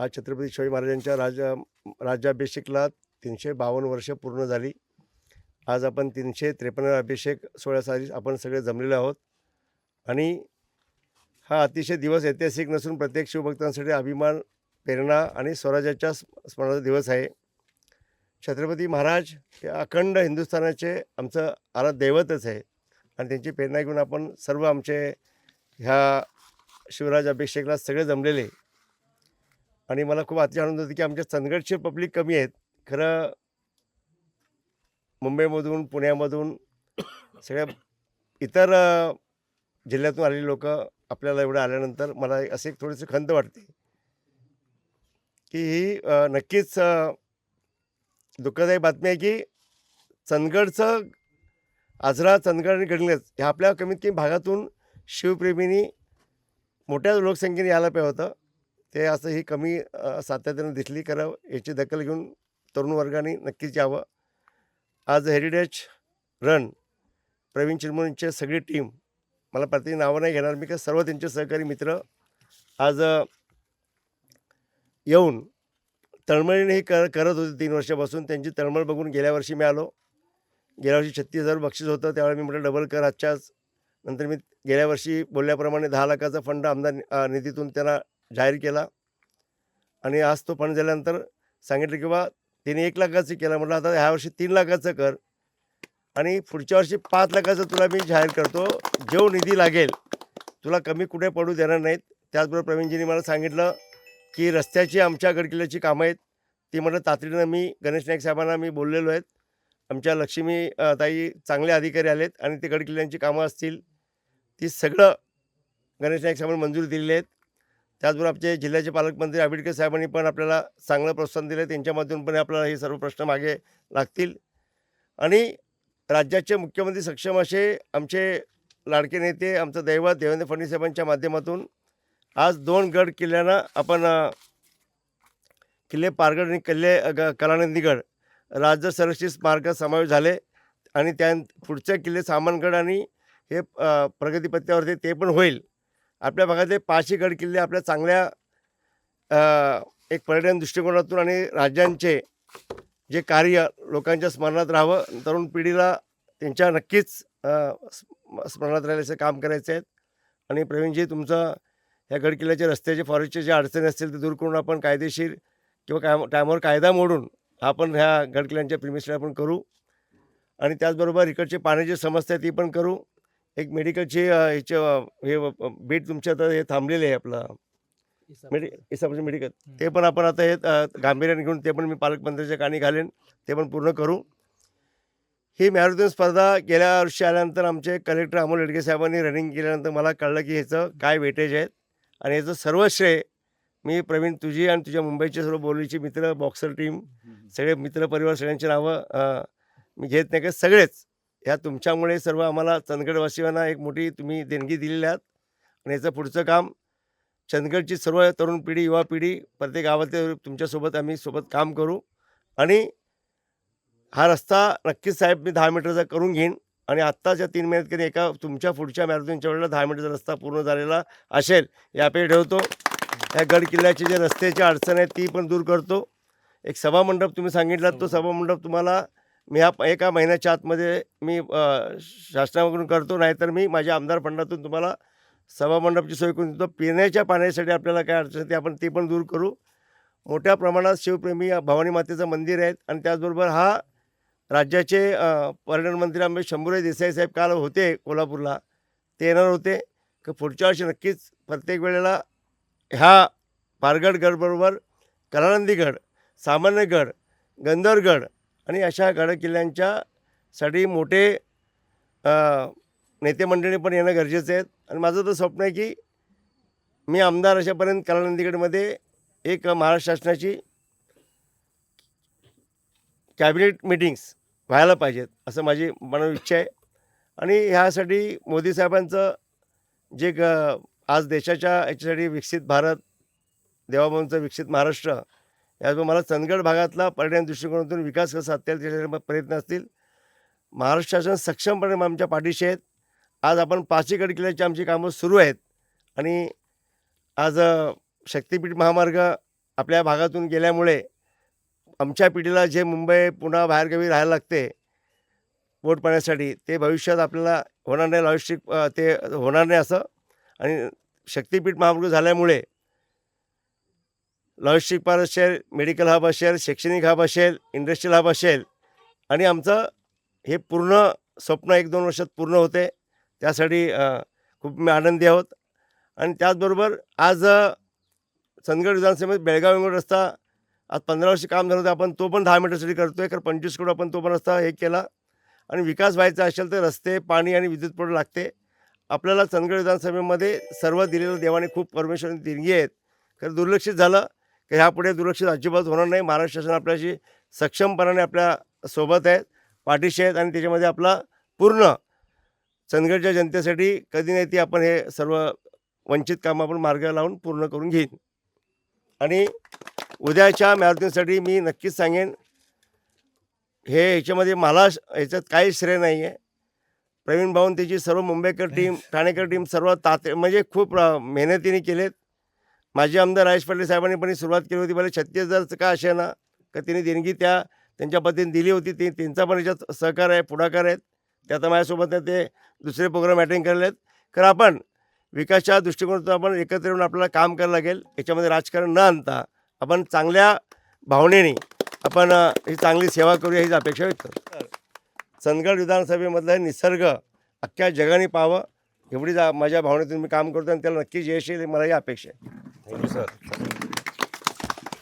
आज छत्रपती शिवाजी महाराजांच्या राज्याभिषेकला 352 वर्ष पूर्ण झाली. आज आपण 353 अभिषेक सोहळ्यासाठी आपण सगळे जमलेलो आहोत आणि हा अतिशय दिवस ऐतिहासिक नसून प्रत्येक शिवभक्तांसाठी अभिमान, प्रेरणा आणि स्वराज्याच्या स्मरणाचा दिवस आहे. छत्रपती महाराज हे अखंड हिंदुस्थानाचे आमचं आराध्य दैवतच आहे आणि त्यांची प्रेरणा घेऊन आपण सर्व आमचे ह्या शिवराज अभिषेकला सगळे जमलेले. आणि मला खूप अतिशय आनंद होतो की आमच्या चंदगडचे पब्लिक कमी आहेत. खरं मुंबईमधून, पुण्यामधून सगळ्या इतर जिल्ह्यातून आलेली लोक आपल्याला एवढं आल्यानंतर मला असे एक थोडीशी खंत वाटते की ही नक्कीच दुःखदायी बातमी आहे की चंदगडचं आजरा, चंदगड आणि गडहिंग्लज ह्या आपल्या कमीत कमी भागातून शिवप्रेमींनी मोठ्या लोकसंख्येने यायला पाहिजे होतं. ते असं ही कमी सातत्यानं दिसली. खरं याची दखल घेऊन तरुण वर्गाने नक्कीच यावं. आज हेरिटेज रन प्रवीण चिरमुरेंची सगळी टीम, मला प्रत्येक नावं नाही घेणार मी, का सर्व त्यांचे सहकारी मित्र आज येऊन तळमळीने हे करत होते 3 वर्षापासून. त्यांची तळमळ बघून गेल्या वर्षी मी आलो. गेल्या वर्षी 36,000 बक्षीस होतं. त्यावेळेला मी म्हटलं डबल कर आजच्याच. नंतर मी गेल्या वर्षी बोलल्याप्रमाणे 10 लाखाचा फंड आमदार निधीतून त्यांना जाहीर केला आणि आज तो फंड झाल्यानंतर सांगितलं की बा तिने 1 लाखाचं केलं. म्हटलं आता ह्या वर्षी 3 लाखाचं कर आणि पुढच्या वर्षी 5 लाखाचं तुला मी जाहीर करतो. जो निधी लागेल तुला कमी कुठे पडू देणार नाहीत. त्याचबरोबर प्रवीणजींनी मला सांगितलं की रस्त्याची आमच्या गडकिल्ल्याची कामं आहेत ती म्हटलं तातडीनं मी गणेश नाईक साहेबांना मी बोललेलो आहेत. आमच्या लक्ष्मी ताई चांगले अधिकारी आलेत आणि ते गडकिल्ल्यांची कामं असतील ती सगळं गणेश नाईक साहेबांनी मंजुरी दिलेली आहेत. त्याचबरोबर आमचे जिल्ह्याचे पालकमंत्री आंबेडकर साहेबांनी पण आपल्याला चांगलं प्रोत्साहन दिलं. त्यांच्या माध्यमातून पण आपल्याला हे सर्व प्रश्न मागे लागतील आणि राज्याचे मुख्यमंत्री सक्षम असे आमचे लाडके नेते, आमचं दैवत देवेंद्र फडणवीस साहेबांच्या माध्यमातून आज 2 गड किल्ल्यांना आपण किल्ले पारगड आणि कलानंदीगड राज्य संरक्षित स्मारकात समावेश झाले आणि त्या पुढचे किल्ले सामनगड आणि हे प्रगतीपथावरती ते पण होईल. आपल्या भागातले 5ही गड किल्ले आपल्या चांगल्या एक पर्यटन दृष्टिकोनातून आणि राज्यांचे जे कार्य लोकांच्या स्मरणात राहावं, तरुण पिढीला त्यांच्या नक्कीच स्मरणात राहिल्याचं काम करायचं आहे. आणि प्रवीणजी तुमचं ह्या गडकिल्ल्याचे रस्त्याचे फॉरेस्टचे जे अडचणी असतील ते दूर करून आपण कायदेशीर किंवा टायमावर कायदा मोडून आपण ह्या गडकिल्ल्यांच्या प्रिमिसला आपण करू आणि त्याचबरोबर इकडची पाण्याची समस्या ती पण करू. एक मेडिकलची ह्याचे हे बेड तुमच्या आता हे थांबलेले आहे आपलं इसापूरचं मेडिकल, ते पण आपण आता हे गांभीर्याने घेऊन ते पण मी पालकमंत्र्याच्या कानी घालेन, ते पण पूर्ण करू. ही मॅरेथॉन स्पर्धा गेल्या वर्षी आल्यानंतर आमचे कलेक्टर अमोल येडगे साहेबांनी रनिंग केल्यानंतर मला कळलं की ह्याचं काय वेटेज आहे आणि याचं सर्व श्रेय मी प्रवीण तुझी आणि तुझ्या मुंबईचे सर्व बोलीचे मित्र, बॉक्सर टीम, सगळे मित्र परिवार सगळ्यांची नावं मी घेत नाही का सगळेच ह्या तुमच्यामुळे सर्व आम्हाला चंदगडवासियांना एक मोठी तुम्ही देणगी दिलेली आहात आणि याचं पुढचं काम चंदगडची सर्व तरुण पिढी, युवा पिढी प्रत्येक गावातले तुमच्यासोबत आम्ही सोबत काम करू आणि हा रस्ता नक्कीच साहेब मी 10 मीटरचा करून घेईन आणि आत्ताच्या 3 महिन्यात कधी एका तुमच्या पुढच्या मॅरेथॉनच्या वेळेला 10 मीटरचा रस्ता पूर्ण झालेला असेल या अपेक्षा ठेवतो. या गड किल्ल्याची जे रस्त्याची अडचण आहे ती पण दूर करतो. एक सभामंडप तुम्ही सांगितलात, तो सभामंडप तुम्हाला मी ह्या एका महिन्याच्या आतमध्ये मी शासनाकडून करतो, नाहीतर मी माझ्या आमदार फंडातून तुम्हाला सभामंडपची सोय करून देतो. पिण्याच्या पाण्यासाठी आपल्याला काय अडचण आहे आपण ती पण दूर करू. मोठ्या प्रमाणात शिवप्रेमी भवानी मातेचं मंदिर आहेत आणि त्याचबरोबर हा राज्याचे पर्यटन मंत्री आमचे शंभूराज देसाई साहेब काल होते कोल्हापूरला, ते येणार होते की पुढच्या वर्षी नक्कीच प्रत्येक वेळेला ह्या पारगड गडबरोबर कलानंदीगड, सामान्यगड, गंधर्वगड आणि अशा गड किल्ल्यांच्यासाठी मोठे नेते मंडळी पण येणं गरजेचं आहे. आणि माझं तर स्वप्न आहे की मी आमदार अशापर्यंत कलानंदीगडमध्ये एक महाराष्ट्र शासनाची कॅबिनेट मीटिंग्स व्हायला पाहिजेत असं माझी मनाची इच्छा आहे. आणि ह्यासाठी मोदी साहेबांचं जे आज देशाच्या याच्यासाठी विकसित भारत, देवाभाऊंचं विकसित महाराष्ट्र, याचबरोबर मला चंदगड भागातला पर्यटन दृष्टिकोनातून विकास कसा साधता येईल त्याच्यासाठी प्रयत्न असतील. महाराष्ट्र शासन सक्षमपणे आमच्या पाठीशी आहेत. आज आपण 5ही गड किल्ल्याची आमची कामं सुरू आहेत आणि आज शक्तिपीठ महामार्ग आपल्या भागातून गेल्यामुळे आमच्या पिढीला जे मुंबई पुन्हा बाहेरगावी राहायला लागते पोट पाण्यासाठी, ते भविष्यात आपल्याला होणार नाही. लॉजिस्टिक ते होणार नाही असं. आणि शक्तिपीठ महामार्ग झाल्यामुळे लॉजिस्टिक पार्क असेल, मेडिकल हब असेल, शैक्षणिक हब असेल, इंडस्ट्रियल हब असेल आणि आमचं हे पूर्ण स्वप्न 1-2 वर्षात पूर्ण होते. त्यासाठी खूप मी आनंदी आहोत. आणि त्याचबरोबर आज चंदगड विधानसभेत बेळगाव-वेंगुर्ला रस्ता आज 15 वर्ष काम झालं होतं. आपण तो पण 10 मीटरसाठी करतो आहे. कारण 25 कोटी आपण तो पण रस्ता हे केला. आणि विकास व्हायचा असेल तर रस्ते, पाणी आणि विद्युत पुरवठा लागते. आपल्याला चंदगड विधानसभेमध्ये सर्व दिलेलं देवाने खूप परमेश्वराने देणगी आहेत. खरं दुर्लक्षित झालं की ह्यापुढे दुर्लक्षित अजिबात होणार नाही. महाराष्ट्र शासन आपल्याशी सक्षमपणाने आपल्या सोबत आहेत, पाठीशी आहेत. आणि त्याच्यामध्ये आपला पूर्ण चंदगडच्या जनतेसाठी कधी नाही ती आपण हे सर्व वंचित कामं आपण मार्ग लावून पूर्ण करून घेईन. आणि उद्याच्या मॅरेथॉनसाठी मी नक्कीच सांगेन, ह्याच्यामध्ये मला ह्याच्यात काही श्रेय नाही आहे. प्रवीण भाऊन त्याची सर्व मुंबईकर टीम, ठाणेकर टीम सर्व म्हणजे खूप मेहनतीने केलेत. माजी आमदार राजेश पाटील साहेबांनी पण ही सुरुवात केली होती. भले 36,000चं का असे ना, का त्यांनी देणगी त्यांच्या पद्धतीने दिली होती. त्यांचा पण याच्यात सहकार आहे, पुढाकार आहेत. ते आता माझ्यासोबत आहे, ते दुसरे प्रोग्राम अटेंड केलेले आहेत. कारण आपण विकासाच्या दृष्टिकोनातून आपण एकत्र येऊन आपल्याला काम करायला लागेल. याच्यामध्ये राजकारण न आणता आपण चांगल्या भावनेने आपण ही चांगली सेवा करूया हीच अपेक्षा व्यक्त करतो. चंदगड विधानसभेमधला निसर्ग अख्ख्या जगाने पाहावं एवढीच माझ्या भावनेतून मी काम करतो आणि त्याला नक्कीच यश येईल मला ही अपेक्षा आहे. Thank you sir.